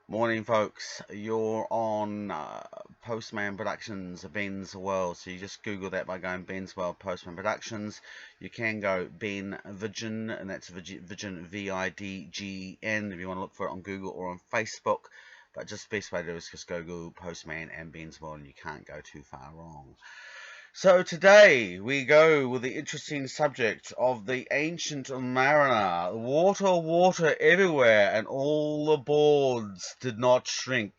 Morning, folks. You're on Postman Productions, Ben's World. So you just Google that by going Ben's World Postman Productions. You can go Ben Vidgen, and that's Vidgen, Vidgen, if you want to look for it on Google or on Facebook. But just the best way to do is just go Google Postman and Ben's World, and you can't go too far wrong. So today we go with the interesting subject of the ancient mariner. Water, water everywhere, and all the boards did not shrink.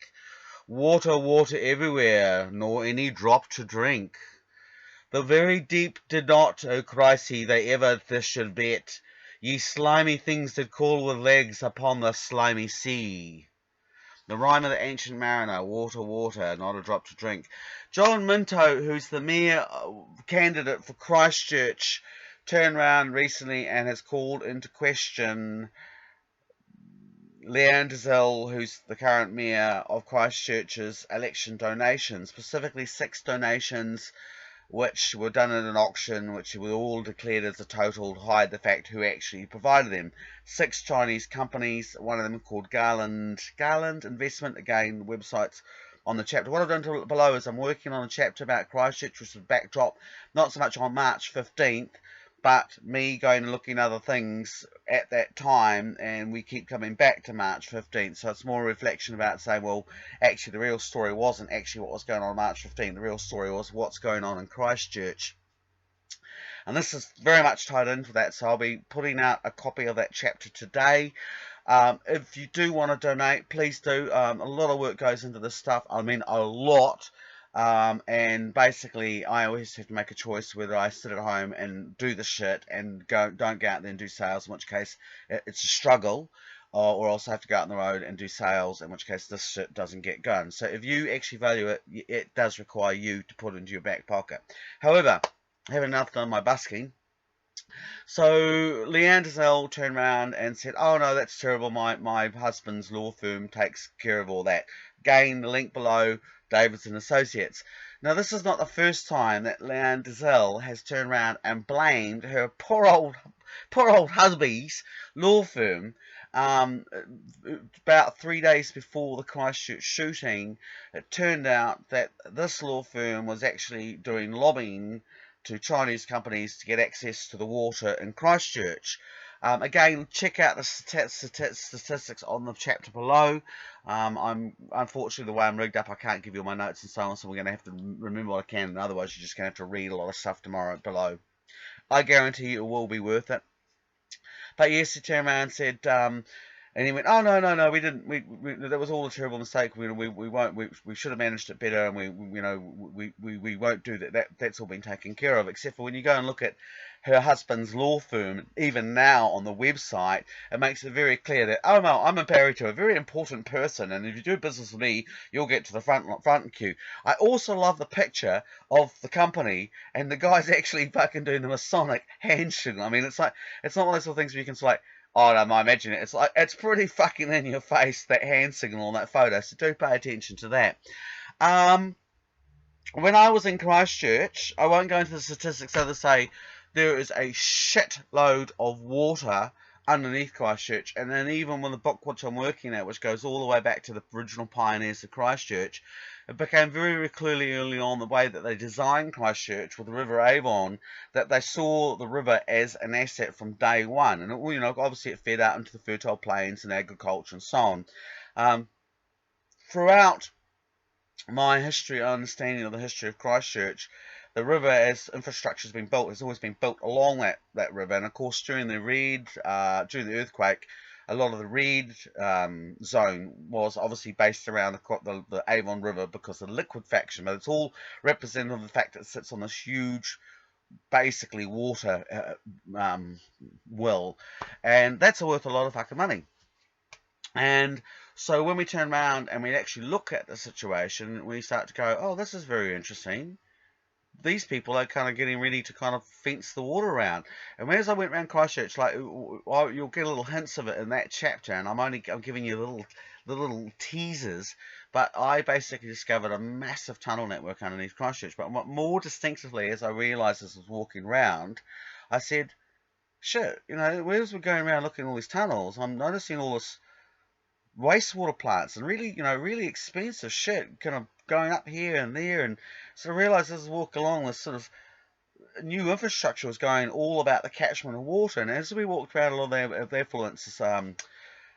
Water, water everywhere, nor any drop to drink. The very deep did not, O Chrissy, they ever this should bet. Ye slimy things did crawl with legs upon the slimy sea. The rhyme of the ancient mariner, water, water, not a drop to drink. John Minto, who's the mayor candidate for Christchurch, turned round recently and has called into question Leanne Dizelle, who's the current mayor of Christchurch's election donations, specifically 6 donations which were done at an auction, which were all declared as a total to hide the fact who actually provided them. 6 Chinese companies, one of them called Garland Investment. Again, the website's on the chapter. What I've done below is I'm working on a chapter about Christchurch, which is a backdrop, not so much on March 15th, but me going and looking at other things at that time, and we keep coming back to March 15th, so it's more a reflection about saying, well, actually the real story wasn't actually what was going on March 15th, the real story was what's going on in Christchurch. And this is very much tied into that, so I'll be putting out a copy of that chapter today. If you do want to donate, please do. A lot of work goes into this stuff. I mean, a lot. And basically, I always have to make a choice whether I sit at home and do the shit and don't go out there and do sales, in which case it's a struggle, or also have to go out on the road and do sales, in which case this shit doesn't get going. So if you actually value it, it does require you to put it into your back pocket. However, having enough done my busking, so Leanne Dizelle turned around and said, oh no, that's terrible, my husband's law firm takes care of all that. Again, the link below, Davidson Associates. Now this is not the first time that Leanne Dizelle has turned around and blamed her poor old husband's law firm. About 3 days before the Christchurch shooting, it turned out that this law firm was actually doing lobbying to Chinese companies to get access to the water in Christchurch. Again, check out the statistics on the chapter below. I'm unfortunately, the way I'm rigged up, I can't give you my notes and so on, so we're going to have to remember what I can, and otherwise you're just going to have to read a lot of stuff tomorrow below. I guarantee you it will be worth it. But yes, he turned around and said, and he went, oh no, no, no, we didn't. That was all a terrible mistake. We won't. We should have managed it better, and we won't do that. That's all been taken care of. Except for when you go and look at her husband's law firm, even now on the website, it makes it very clear that, oh no, I'm married to a very important person, and if you do business with me, you'll get to the front queue. I also love the picture of the company, and the guy's actually fucking doing the Masonic handshake. I mean, it's not one of those sort of things where you can say, like, oh no, I imagine it. It's pretty fucking in your face, that hand signal on that photo. So do pay attention to that. When I was in Christchurch, I won't go into the statistics other say there is a shitload of water underneath Christchurch, and then even when the book which I'm working at, which goes all the way back to the original pioneers of Christchurch, it became very clearly early on the way that they designed Christchurch with the River Avon, that they saw the river as an asset from day one, and obviously it fed out into the fertile plains and agriculture and so on. Throughout my understanding of the history of Christchurch, the river, as infrastructure has been built, has always been built along that river. And of course, during the earthquake, a lot of the red zone was obviously based around the Avon River because of the liquefaction. But it's all representative of the fact that it sits on this huge, basically water well, and that's worth a lot of fucking money. And so when we turn around and we actually look at the situation, we start to go, oh, this is very interesting. These people are kind of getting ready to kind of fence the water around. And as I went around Christchurch, like, you'll get little hints of it in that chapter, and I'm giving you the little teasers. But I basically discovered a massive tunnel network underneath Christchurch. But more distinctively, as I realised as I was walking around, I said, shit, whereas we're going around looking at all these tunnels, I'm noticing all this wastewater plants and really, really expensive shit kind of going up here and there, and sort of realised as I walk along, this sort of new infrastructure was going all about the catchment of water. And as we walked around a lot of the affluence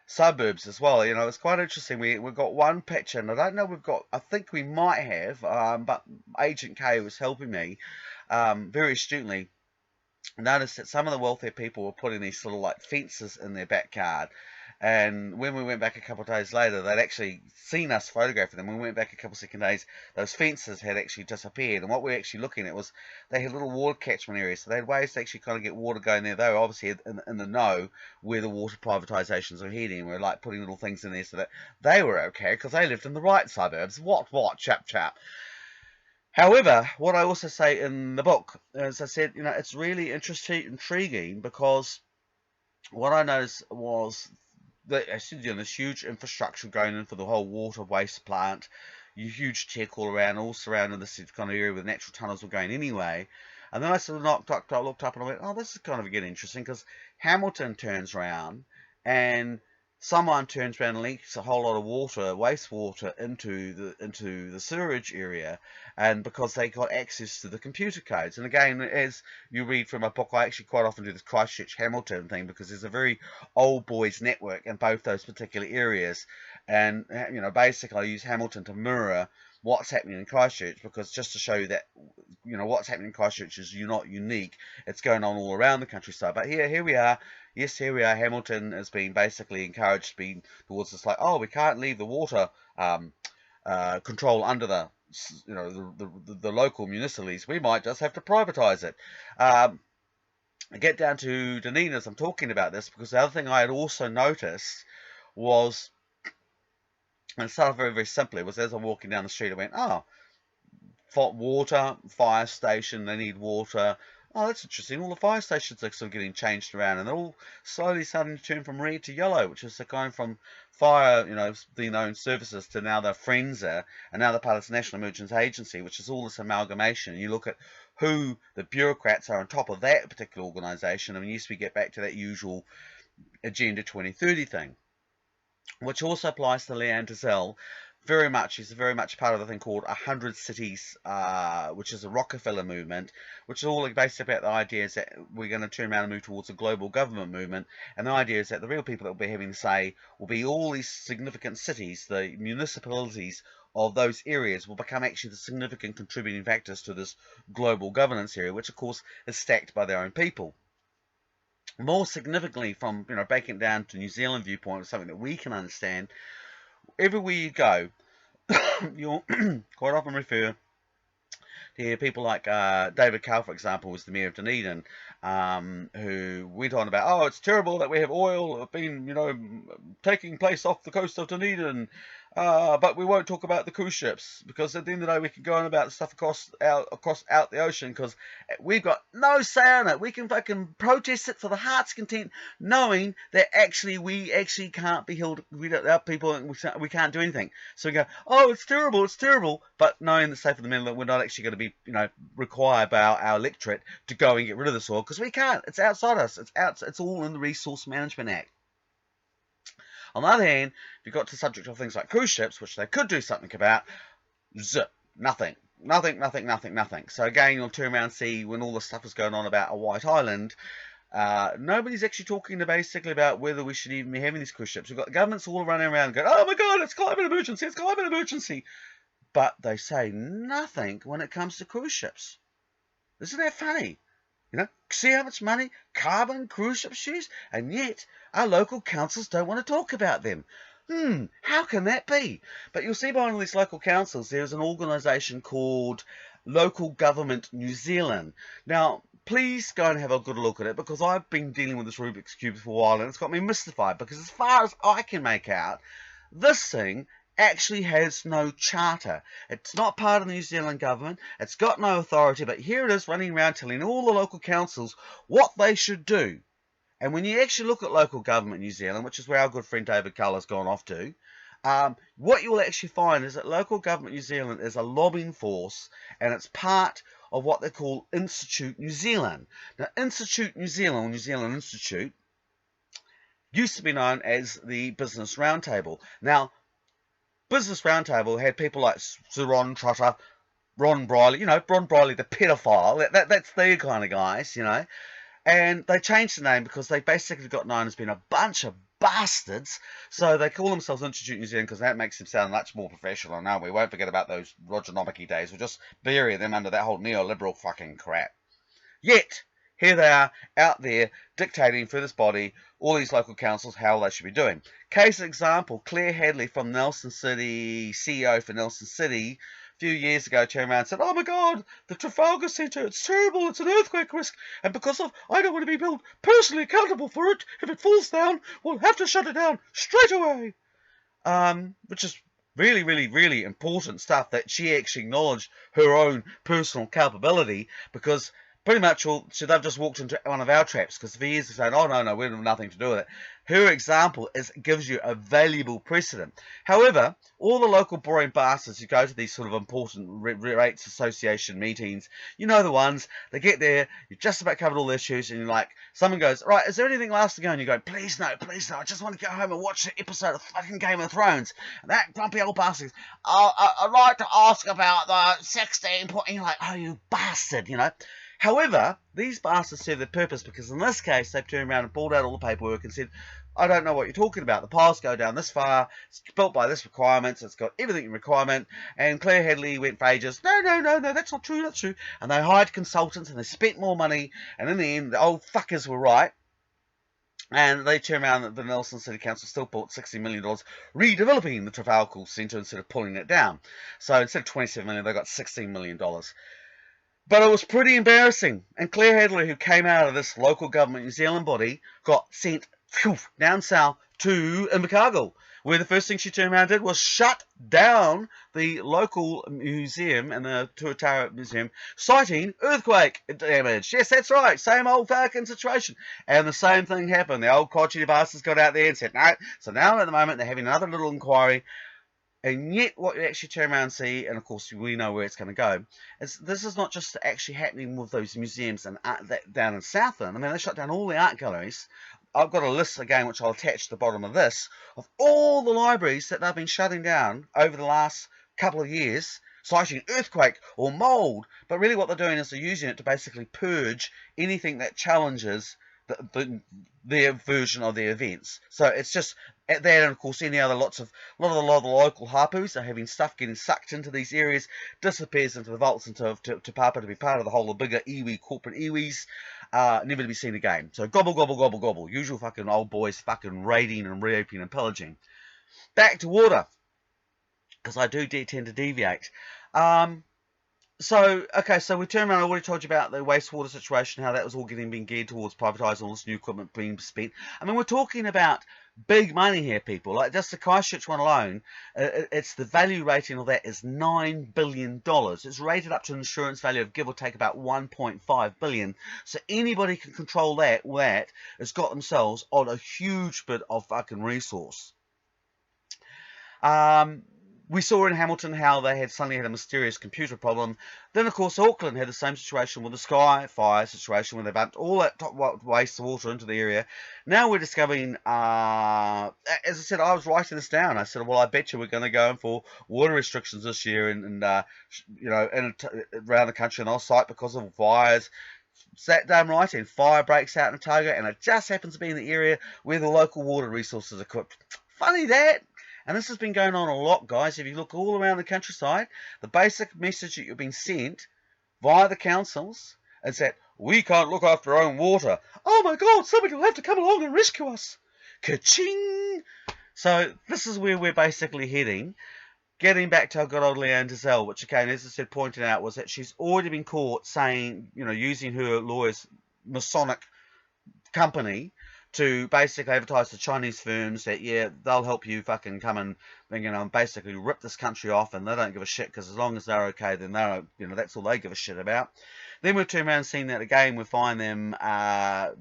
suburbs as well, it's quite interesting. We've got one picture, and I don't know, I think we might have, but Agent K was helping me very astutely. Noticed that some of the wealthier people were putting these sort of like fences in their backyard. And when we went back a couple of days later, they'd actually seen us photographing them. When we went back a couple of second days, those fences had actually disappeared. And what we were actually looking at was they had little water catchment areas. So they had ways to actually kind of get water going there. They were obviously in the know where the water privatisations were heading. We were like putting little things in there so that they were okay because they lived in the right suburbs. What, chap. However, what I also say in the book, as I said, it's really intriguing because what I noticed was that this huge infrastructure going in for the whole water waste plant, huge tech all around, all surrounding this kind of area where natural tunnels were going anyway. And then I sort of looked up and I went, oh, this is kind of getting interesting, because Hamilton turns around and someone turns around and leaks a whole lot of wastewater into the sewerage area, and because they got access to the computer codes. And again, as you read from my book, I actually quite often do this Christchurch Hamilton thing, because there's a very old boys network in both those particular areas, and basically I use Hamilton to mirror what's happening in Christchurch, because just to show you that what's happening in Christchurch is not unique. It's going on all around the countryside. But here we are. Yes, here we are. Hamilton has been basically encouraged to be towards this, like, oh, we can't leave the water control under the local municipalities. We might just have to privatise it. I get down to Dunedin as I'm talking about this, because the other thing I had also noticed was, and it started very, very simply, was as I'm walking down the street, I went, oh, water, fire station, they need water. Oh, that's interesting. All the fire stations are sort of getting changed around, and they're all slowly starting to turn from red to yellow, which is going from fire, the known services, to now they're Friendser, and now they're part of the National Emergency Agency, which is all this amalgamation. You look at who the bureaucrats are on top of that particular organisation. I mean, yes, we get back to that usual Agenda 2030 thing, which also applies to Leanne Dazelle. He's very much part of the thing called 100 Cities, which is a Rockefeller movement, which is all basically about the idea is that we're going to turn around and move towards a global government movement. And the idea is that the real people that will be having the say will be all these significant cities, the municipalities of those areas will become actually the significant contributing factors to this global governance area, which of course is stacked by their own people. More significantly, from breaking it down to New Zealand viewpoint, something that we can understand, everywhere you go, you'll quite often refer to hear people like David Carr, for example, was the mayor of Dunedin, who went on about, oh, it's terrible that we have oil being, taking place off the coast of Dunedin, but we won't talk about the cruise ships, because at the end of the day we can go on about the stuff across out the ocean, because we've got no say on it. We can fucking protest it for the heart's content, knowing that we can't be held, our people, we can't do anything. So we go, oh, it's terrible, but knowing that, say, for the middle, we're not actually going to be required by our electorate to go and get rid of the soil, because we can't. It's outside us. It's all in the Resource Management Act. On the other hand, if you got to the subject of things like cruise ships, which they could do something about, zip, nothing. So again, you'll turn around and see when all this stuff is going on about a White Island, nobody's actually talking basically about whether we should even be having these cruise ships. We've got the governments all running around going, oh my God, it's climate emergency. But they say nothing when it comes to cruise ships. Isn't that funny? See how much money carbon cruise ships use, and yet our local councils don't want to talk about them. How can that be? But you'll see by one of these local councils, there's an organisation called Local Government New Zealand. Now, please go and have a good look at it, because I've been dealing with this Rubik's Cube for a while, and it's got me mystified, because as far as I can make out, this thing actually has no charter. It's not part of the New Zealand government. It's got no authority, but here it is running around telling all the local councils what they should do. And when you actually look at Local Government New Zealand, which is where our good friend David Culler's gone off to, what you'll actually find is that Local Government New Zealand is a lobbying force, and it's part of what they call Institute New Zealand. Now, Institute New Zealand, or New Zealand Institute, used to be known as the Business Roundtable. Now, Business Roundtable had people like Sir Ron Trotter, Ron Briley, Ron Briley, the pedophile. That's their kind of guys, And they changed the name because they basically got known as being a bunch of bastards. So they call themselves Institute New Zealand because that makes them sound much more professional. No, we won't forget about those Roger Novicky days. We'll just bury them under that whole neoliberal fucking crap. Yet, here they are out there dictating for this body, all these local councils, how they should be doing. Case example, Claire Hadley from Nelson City, CEO for Nelson City, a few years ago turned around and said, oh my God, the Trafalgar Centre, it's terrible, it's an earthquake risk, and because of, I don't want to be held personally accountable for it, if it falls down, we'll have to shut it down straight away. Which is really, really, really important stuff that she actually acknowledged her own personal culpability, because pretty much they've just walked into one of our traps, because for years they're saying, oh no, we have nothing to do with it. Her example gives you a valuable precedent. However, all the local boring bastards who go to these sort of important rates association meetings, you know the ones, they get there, you've just about covered all the issues, and you're like, someone goes, right, is there anything last to go? And you go, please no, I just want to go home and watch the episode of fucking Game of Thrones. And that grumpy old bastard goes, I'd like to ask about the 16 point, and you're like, oh, you bastard, However, these bastards serve their purpose, because in this case, they've turned around and pulled out all the paperwork and said, I don't know what you're talking about. The piles go down this far. It's built by this requirements. It's got everything in requirement. And Claire Hadley went for ages. No, that's not true. That's true. And they hired consultants and they spent more money. And in the end, the old fuckers were right. And they turned around, the Nelson City Council still bought $60 million redeveloping the Trafalgar Centre instead of pulling it down. So instead of $27 million, they got $16 million. But it was pretty embarrassing. And Claire Hadley, who came out of this local government New Zealand body, got sent down south to Invercargill, where the first thing she turned around and did was shut down the local museum and the Tuatara Museum, citing earthquake damage. Yes, that's right. Same old fucking situation. And the same thing happened. The old crotchety bastards got out there and said, no. So now at the moment they're having another little inquiry. And yet what you actually turn around and see, and of course we know where it's going to go, is this is not just actually happening with those museums and art down in Southland. I mean, they shut down all the art galleries. I've got a list again, which I'll attach to the bottom of this, of all the libraries that they've been shutting down over the last couple of years, citing earthquake or mould. But really what they're doing is they're using it to basically purge anything that challenges their version of the events. So it's just at that, and of course any other a lot of the local hapus are having stuff getting sucked into these areas, disappears into the vaults into to Papa to be part of the whole of bigger iwi, corporate iwis, never to be seen again. So gobble, gobble, gobble, gobble. Usual fucking old boys fucking raiding and raping and pillaging. Back to water, because I do tend to deviate. So we turned around. I already told you about the wastewater situation, how that was all being geared towards privatising all this new equipment being spent. I mean, we're talking about big money here, people. Like just the Christchurch one alone, it's the value rating of that is $9 billion. It's rated up to an insurance value of give or take about $1.5 billion. So anybody can control that has got themselves on a huge bit of fucking resource. We saw in Hamilton how they suddenly had a mysterious computer problem. Then, of course, Auckland had the same situation with the Sky Fire situation, where they dumped all that waste water into the area. Now we're discovering, as I said, I was writing this down. I said, well, I bet you we're going to go in for water restrictions this year, and around the country and on site because of fires. Sat down writing, fire breaks out in Otago, and it just happens to be in the area where the local water resources are equipped. Funny that. And this has been going on a lot, guys. If you look all around the countryside, the basic message that you've been sent via the councils is that we can't look after our own water. Oh my God, somebody will have to come along and rescue us. Ka-ching! So this is where we're basically heading. Getting back to our good old Leanne Dizelle, which again, as I said, pointed out, was that she's already been caught saying, using her lawyer's Masonic company to basically advertise to Chinese firms that, yeah, they'll help you fucking come and, basically rip this country off, and they don't give a shit, because as long as they're okay, then they're, that's all they give a shit about. Then we've turned around and seen that again, we find them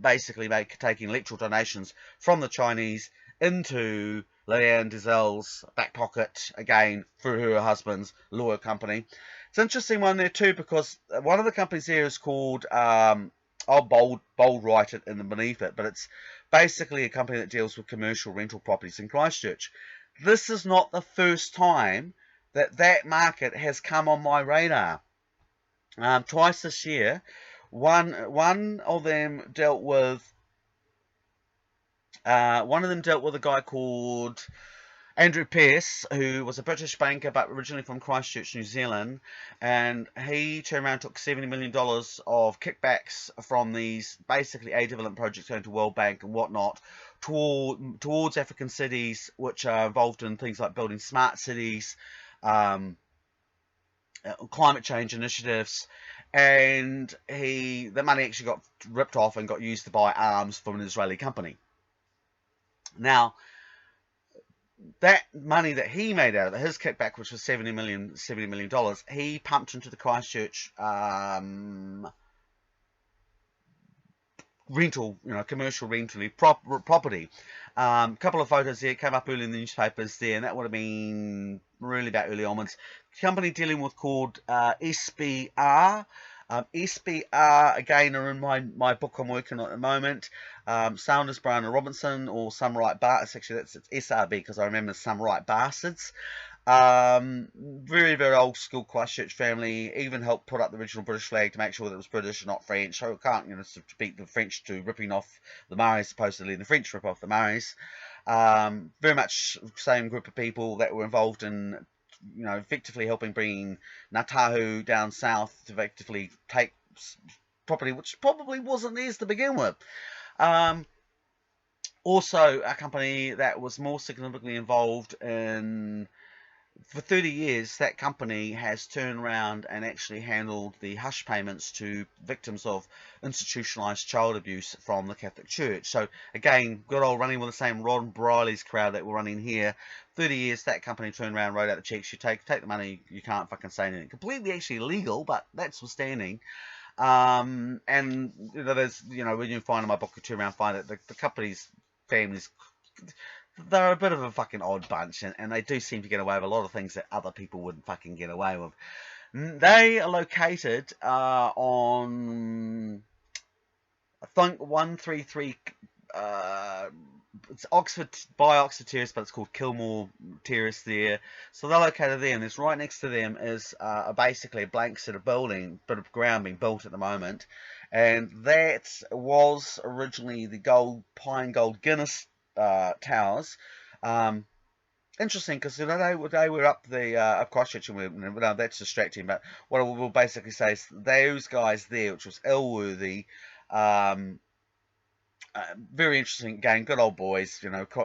basically taking electoral donations from the Chinese into Leanne Dizelle's back pocket, again, through her husband's lawyer company. It's an interesting one there too, because one of the companies there is called, I'll bold write it in the beneath it, but it's basically a company that deals with commercial rental properties in Christchurch. This is not the first time that market has come on my radar. Twice this year. One of them dealt with a guy called Andrew Pearce, who was a British banker but originally from Christchurch, New Zealand, and he turned around and took $70 million of kickbacks from these basically aid development projects going to World Bank and whatnot towards African cities, which are involved in things like building smart cities, climate change initiatives, and the money actually got ripped off and got used to buy arms from an Israeli company. Now, that money that he made out of it, his kickback, which was $70 million, he pumped into the Christchurch rental, commercial rental property. A couple of photos there came up early in the newspapers there, and that would have been really about early onwards. Company dealing with called SBR. SBR, again, are in my book I'm working on at the moment. Sounders, Brown and Robinson, or Some Right Bastards. Actually, it's SRB because I remember Some Right Bastards. Very, very old school Christchurch family. Even helped put up the original British flag to make sure that it was British and not French. So it can't, to beat the French to ripping off the Morays, supposedly the French rip off the Morays. Very much same group of people that were involved in, effectively helping bring Ngātahu down south to effectively take property which probably wasn't theirs to begin with. Also, a company that was more significantly involved in, for 30 years, that company has turned around and actually handled the hush payments to victims of institutionalized child abuse from the Catholic Church. So again, good old running with the same Ron Briley's crowd that we're running here. 30 years, that company turned around, wrote out the checks. You take the money, you can't fucking say anything. Completely actually illegal, but that's withstanding. And there's, when you find in my book, you turn around and find that the company's families, they're a bit of a fucking odd bunch, and they do seem to get away with a lot of things that other people wouldn't fucking get away with. They are located on, I think, 133, it's Oxford Terrace, but it's called Kilmore Terrace there. So they're located there, and there's right next to them is basically a blank set of bit of ground being built at the moment, and that was originally the Pine Gold Guinness towers. Interesting, because they were up up Christchurch, and that's distracting. But what I will basically say is those guys there, which was Elworthy, very interesting. Again, good old boys,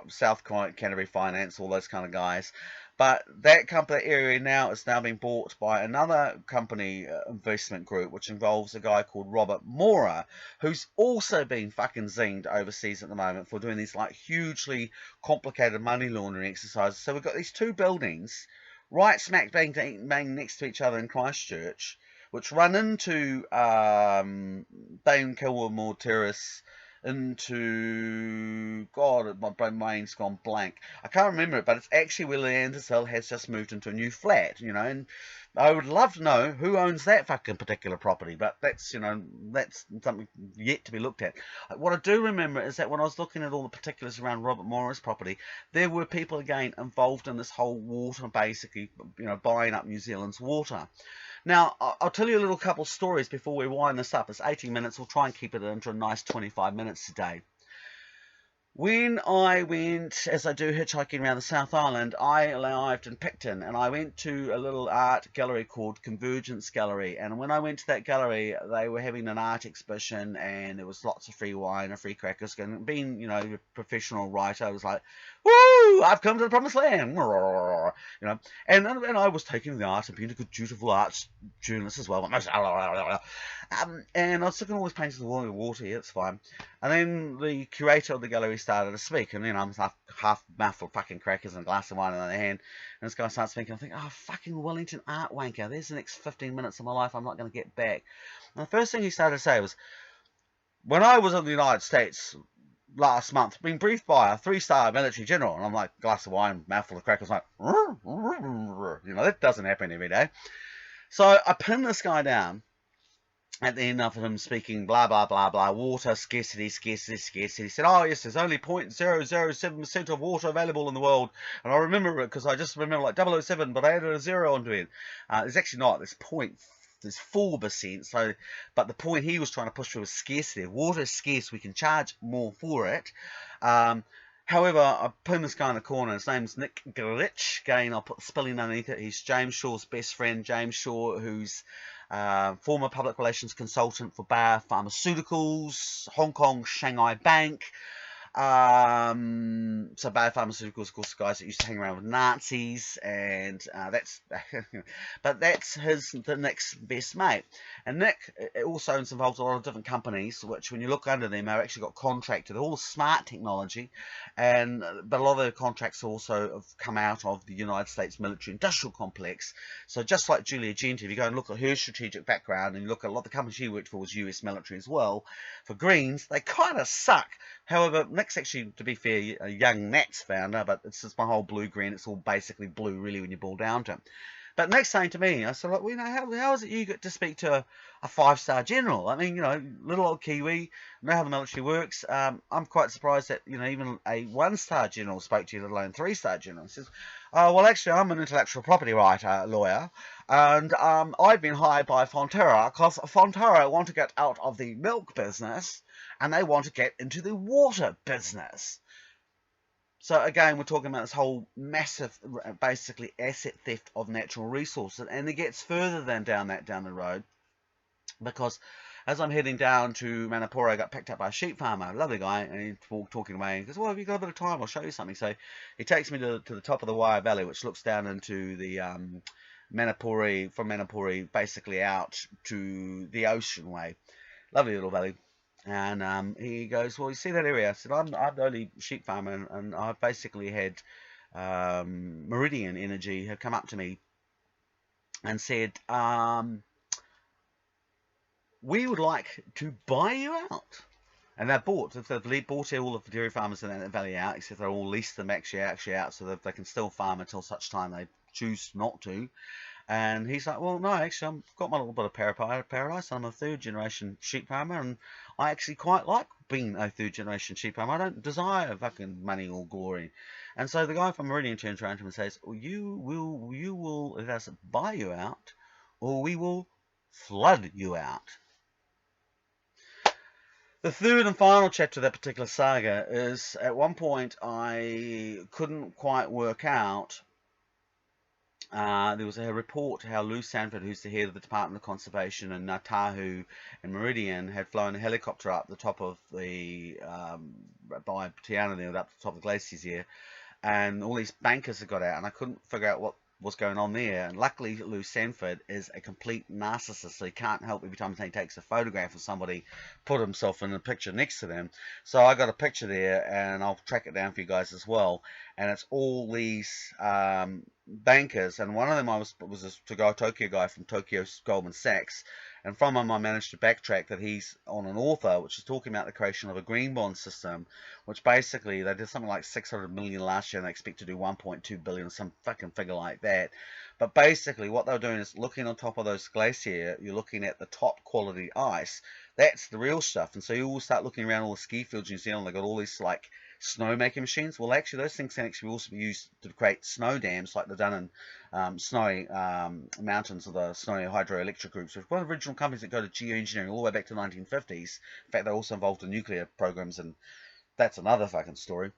South Canterbury Finance, all those kind of guys. But that area now is now being bought by another company investment group, which involves a guy called Robert Moray, who's also been fucking zinged overseas at the moment for doing these hugely complicated money laundering exercises. So we've got these two buildings right smack bang next to each other in Christchurch, which run into Dane Kilmore Terrace, into, God, my mind's gone blank. I can't remember it, but it's actually where Leandersville has just moved into a new flat, and I would love to know who owns that fucking particular property, but that's, that's something yet to be looked at. What I do remember is that when I was looking at all the particulars around Robert Moray's property, there were people, again, involved in this whole water, basically, buying up New Zealand's water. Now, I'll tell you a little couple stories before we wind this up. It's 18 minutes. We'll try and keep it into a nice 25 minutes today. When I went, as I do, hitchhiking around the South Island, I arrived in Picton, and I went to a little art gallery called Convergence Gallery. And when I went to that gallery, they were having an art exhibition, and there was lots of free wine and free crackers. And being, a professional writer, I was like, "Woo! I've come to the promised land!" And I was taking the art and being a good, dutiful arts journalist as well. And I was looking at all these paintings of the water. Yeah, it's fine. And then the curator of the gallery started to speak, and then I'm half mouthful of fucking crackers and a glass of wine in my hand, and this guy starts speaking. I think, oh, fucking Wellington art wanker, there's the next 15 minutes of my life I'm not going to get back. And the first thing he started to say was, when I was in the United States last month, being briefed by a 3-star military general, and I'm like, glass of wine, mouthful of crackers, like, that doesn't happen every day. So I pinned this guy down, at the end of him speaking blah blah blah blah, water scarcity, scarcity, scarcity, he said, oh yes, there's only 0.007% of water available in the world. And I remember it because I just remember like 007, but I added a zero onto it. There's actually not, there's 4%. So, but the point he was trying to push through was scarcity. If water is scarce, we can charge more for it. However, I put this guy in the corner. His name's Nick Gritch. Again, I'll put the spelling underneath it. He's James Shaw's best friend. James Shaw, who's former public relations consultant for Bayer Pharmaceuticals, Hong Kong Shanghai Bank. So Bayer Pharmaceuticals, of course, the guys that used to hang around with Nazis, and that's, but that's the Nick's best mate. And Nick also is involved in a lot of different companies, which when you look under them, they've actually got contracted, all smart technology, but a lot of their contracts also have come out of the United States military industrial complex. So just like Julia Genti, if you go and look at her strategic background, and you look at a lot of the companies she worked for was US military as well, for Greens, they kind of suck. However, Nick's actually, to be fair, a young Nats founder, but it's just my whole blue-green. It's all basically blue, really, when you boil down to it. But Nick's saying to me, I said, well, you know, how is it you get to speak to a 5-star general? I mean, you know, little old Kiwi, know how the military works. I'm quite surprised that, you know, even a 1-star general spoke to you, let alone 3-star general. He says, oh, well, actually, I'm an intellectual property right lawyer, and I've been hired by Fonterra because Fonterra want to get out of the milk business, and they want to get into the water business. So again, we're talking about this whole massive, basically, asset theft of natural resources, and it gets further than down the road, because as I'm heading down to Manapōuri, I got picked up by a sheep farmer, a lovely guy, and he's talking away, and he goes, well, have you got a bit of time? I'll show you something. So he takes me to the top of the Waiā Valley, which looks down into the Manapōuri, from Manapōuri, basically out to the ocean way. Lovely little valley. And he goes, well, you see that area? I said, I'm the only sheep farmer, and I've basically had Meridian Energy have come up to me and said, we would like to buy you out. And they've bought all of the dairy farmers in that valley out, except they're all leased them actually out so that they can still farm until such time they choose not to. And he's like, well, no, actually, I've got my little bit of paradise. I'm a 3rd-generation sheep farmer, and I actually quite like being a 3rd-generation sheep farmer. I don't desire fucking money or glory. And so the guy from Meridian turns around to him and says, well, you will let us buy you out, or we will flood you out. The third and final chapter of that particular saga is, at one point, I couldn't quite work out. There was a report how Lou Sanford, who's the head of the Department of Conservation in Ngātahu and Meridian, had flown a helicopter up the top of the, by Te Anau there, up the top of the glaciers here, and all these bankers had got out, and I couldn't figure out what was going on there. And luckily, Lou Sanford is a complete narcissist, so he can't help every time he takes a photograph of somebody, put himself in a picture next to them. So I got a picture there, and I'll track it down for you guys as well. And it's all these bankers, and one of them was a Tokyo guy from Tokyo Goldman Sachs, and from him I managed to backtrack that he's on an author which is talking about the creation of a green bond system, which basically they did something like 600 million last year and they expect to do 1.2 billion, some fucking figure like that. But basically what they're doing is looking on top of those glaciers, you're looking at the top quality ice. That's the real stuff. And so you all start looking around all the ski fields in New Zealand, they've got all these like snow making machines. Well, actually, those things can actually also be used to create snow dams, like they've done in snowy mountains of the snowy hydroelectric groups. One of the original companies that go to geoengineering all the way back to the 1950s. In fact, they're also involved in nuclear programs, and that's another fucking story.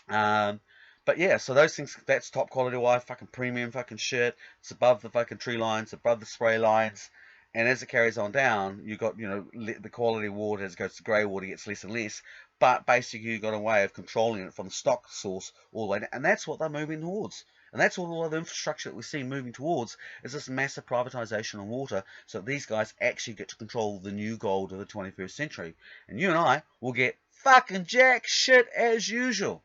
But yeah, so those things, that's top quality wire, fucking premium fucking shit. It's above the fucking tree lines, above the spray lines. And as it carries on down, you've got, you know, the quality of water, as it goes to grey water, gets less and less. But basically, you've got a way of controlling it from the stock source all the way down. And that's what they're moving towards. And that's what all of the infrastructure that we see moving towards, is this massive privatisation of water, so that these guys actually get to control the new gold of the 21st century. And you and I will get fucking jack shit as usual.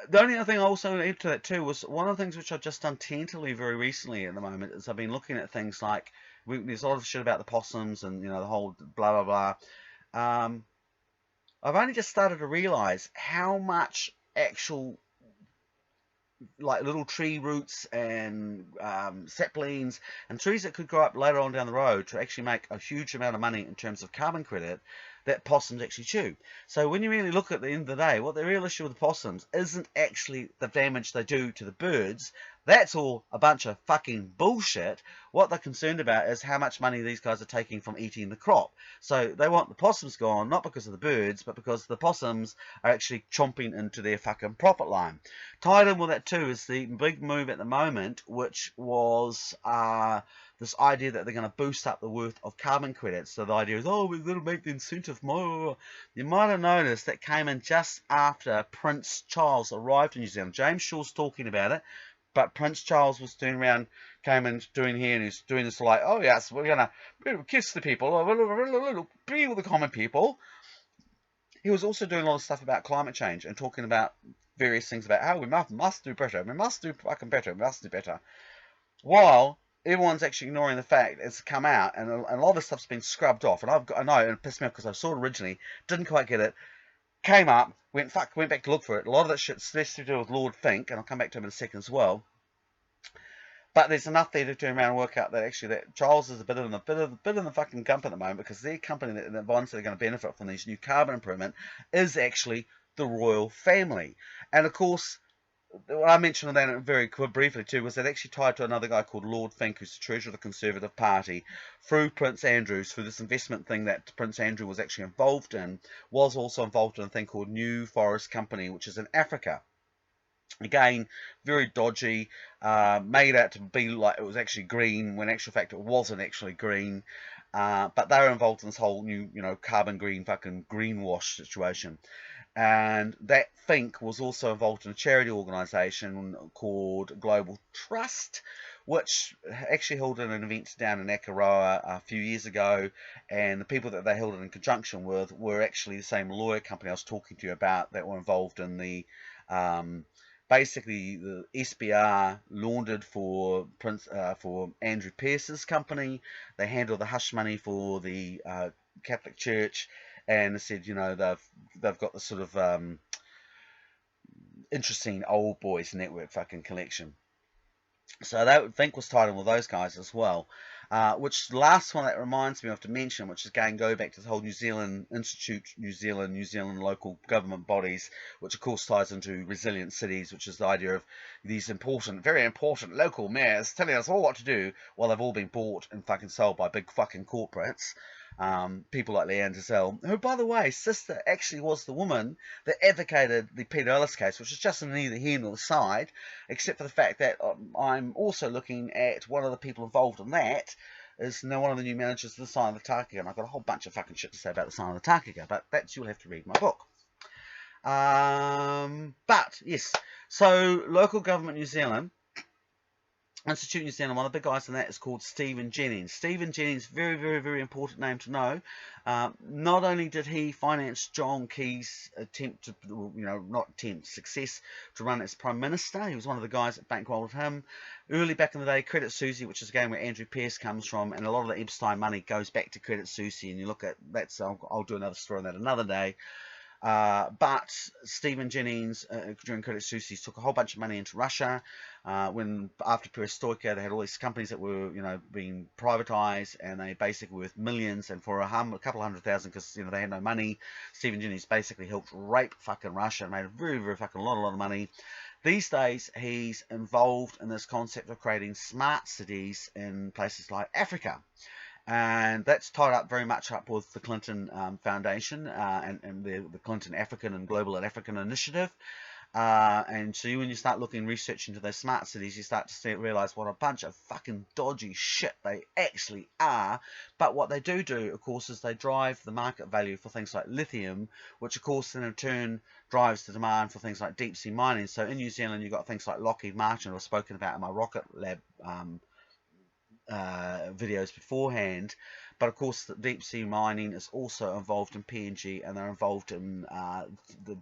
The only other thing I also add to that too was one of the things which I've just done tentatively very recently at the moment is I've been looking at things like, there's a lot of shit about the possums and, you know, the whole blah blah blah. I've only just started to realise how much actual like little tree roots and saplings and trees that could grow up later on down the road to actually make a huge amount of money in terms of carbon credit that possums actually chew. So when you really look at the end of the day, what the real issue with the possums isn't actually the damage they do to the birds. That's all a bunch of fucking bullshit. What they're concerned about is how much money these guys are taking from eating the crop. So they want the possums gone, not because of the birds, but because the possums are actually chomping into their fucking profit line. Tied in with that too is the big move at the moment, which was this idea that they're going to boost up the worth of carbon credits. So the idea is, oh, we're going to make the incentive more. You might have noticed that came in just after Prince Charles arrived in New Zealand. James Shaw's talking about it, but Prince Charles was doing around, came in doing here, and he's doing this like, oh yes, we're going to kiss the people, be with the common people. He was also doing a lot of stuff about climate change and talking about various things about how we must do better, we must do fucking better, we must do better. While everyone's actually ignoring the fact it's come out and a lot of this stuff's been scrubbed off. And I know, and it pissed me off because I saw it originally, didn't quite get it, came up, went back to look for it. A lot of that shit's to do with Lord Fink, and I'll come back to him in a second as well. But there's enough there to turn around and work out that actually that Charles is a bit in the fucking gump at the moment, because their company, the ones that are going to benefit from these new carbon improvement, is actually the royal family. And of course, what I mentioned that very briefly too was that actually tied to another guy called Lord Fink, who's the treasurer of the Conservative Party, through Prince Andrew, through this investment thing that Prince Andrew was actually involved in, was also involved in a thing called New Forest Company, which is in Africa. Again, very dodgy, made out to be like it was actually green, when in actual fact it wasn't actually green. But they were involved in this whole new, carbon green fucking greenwash situation. And that Fink was also involved in a charity organisation called Global Trust, which actually held an event down in Akaroa a few years ago, and the people that they held it in conjunction with were actually the same lawyer company I was talking to you about that were involved in the basically the SBR laundered for Andrew Pearce's company. They handled the hush money for the Catholic Church, and they said, they've got this sort of interesting old boys network fucking collection. So that I think was tied in with those guys as well. Which the last one that reminds me of to mention, which is go back to the whole New Zealand Institute, New Zealand local government bodies, which of course ties into resilient cities, which is the idea of these important, very important local mayors telling us all what to do, while they've all been bought and fucking sold by big fucking corporates. People like Leanne Giselle, who, by the way, sister actually was the woman that advocated the Peter Ellis case, which is just neither here nor the side, except for the fact that I'm also looking at one of the people involved in that is now one of the new managers of the Sign of the Antarctica, and I've got a whole bunch of fucking shit to say about the Sign of the Antarctica, but that's, you'll have to read my book. But yes, so local government New Zealand, Institute New Zealand, one of the big guys in that is called Stephen Jennings. Stephen Jennings, very, very, very important name to know. Not only did he finance John Key's attempt to, success to run as Prime Minister, he was one of the guys that bankrolled him. Early back in the day, Credit Suisse, which is again where Andrew Pearce comes from, and a lot of the Epstein money goes back to Credit Suisse, and you look at that, I'll do another story on that another day. But Stephen Jennings, during Credit Suisse, took a whole bunch of money into Russia. When after Perestroika, they had all these companies that were, being privatized, and they basically were worth millions. And for a couple of $100,000, because they had no money, Stephen Jennings basically helped rape fucking Russia and made a very, very fucking lot of money. These days, he's involved in this concept of creating smart cities in places like Africa. And that's tied up very much up with the Clinton Foundation and the Clinton African and Global African Initiative. And so when you start research into those smart cities, you start to realize what a bunch of fucking dodgy shit they actually are. But what they do, of course, is they drive the market value for things like lithium, which of course then in turn drives the demand for things like deep sea mining. So in New Zealand, you've got things like Lockheed Martin, I've spoken about in my Rocket Lab videos beforehand, but of course the deep sea mining is also involved in PNG, and they're involved in the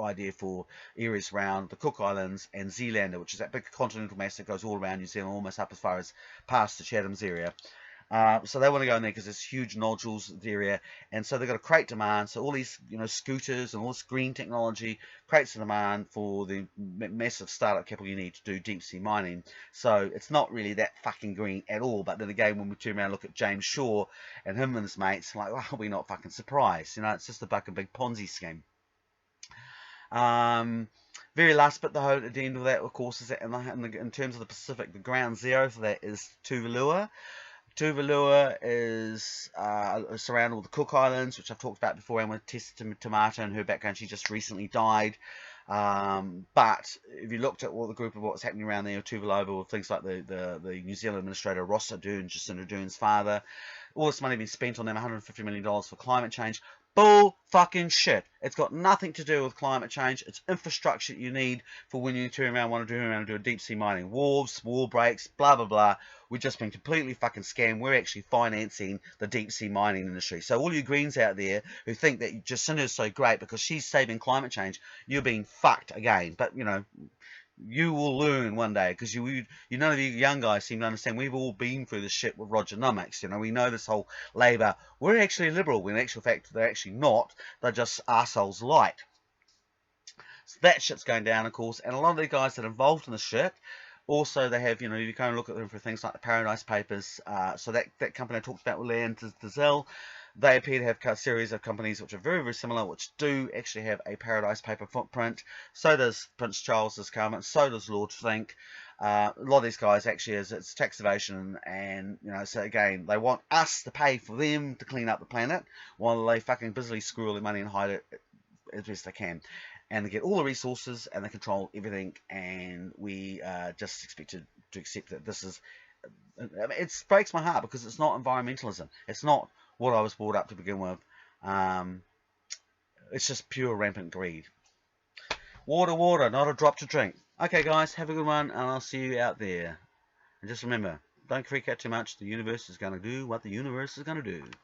idea for areas around the Cook Islands and Zealand, which is that big continental mass that goes all around New Zealand, almost up as far as past the Chatham's area. So they want to go in there because there's huge nodules in the area, and so they've got to create demand. So all these, scooters and all this green technology creates the demand for the massive startup capital you need to do deep sea mining. So it's not really that fucking green at all. But then again, when we turn around and look at James Shaw and him and his mates, like, why are we not fucking surprised? It's just a fucking big Ponzi scheme. Very last bit, at the end of that, of course, is that in terms of the Pacific, the ground zero for that is Tuvalu. Tuvalu is surrounded with the Cook Islands, which I've talked about before, and with Tessa Tamata and her background. She just recently died. But if you looked at the group of what's happening around there, Tuvalu, with things like the New Zealand administrator Ross Ardern, Jacinda Ardern's father, all this money being spent on them, $150 million for climate change. Bull fucking shit. It's got nothing to do with climate change. It's infrastructure that you need for when you want to do a deep sea mining. Wharves, wall breaks, blah, blah, blah. We've just been completely fucking scammed. We're actually financing the deep sea mining industry. So all you Greens out there who think that Jacinda is so great because she's saving climate change, you're being fucked again. But, you will learn one day, because none of you young guys seem to understand. We've all been through this shit with Roger Nummix. We know this whole Labour. We're actually liberal, when in actual fact they're actually not. They're just arseholes light. So that shit's going down, of course. And a lot of the guys that are involved in the shit, also they have, you kind of look at them for things like the Paradise Papers. So that company I talked about with Leanne Dazelle, they appear to have a series of companies which are very, very similar, which do actually have a Paradise Paper footprint. So does Prince Charles's government. So does Lord Fink. A lot of these guys actually it's tax evasion, and so again they want us to pay for them to clean up the planet, while they fucking busily screw all their money and hide it as best they can. And they get all the resources and they control everything, and we just expected to accept that this is. It breaks my heart because it's not environmentalism. It's not what I was brought up to begin with. It's just pure rampant greed. Water, not a drop to drink. Okay, guys, have a good one, and I'll see you out there. And just remember, don't freak out too much. The universe is going to do what the universe is going to do.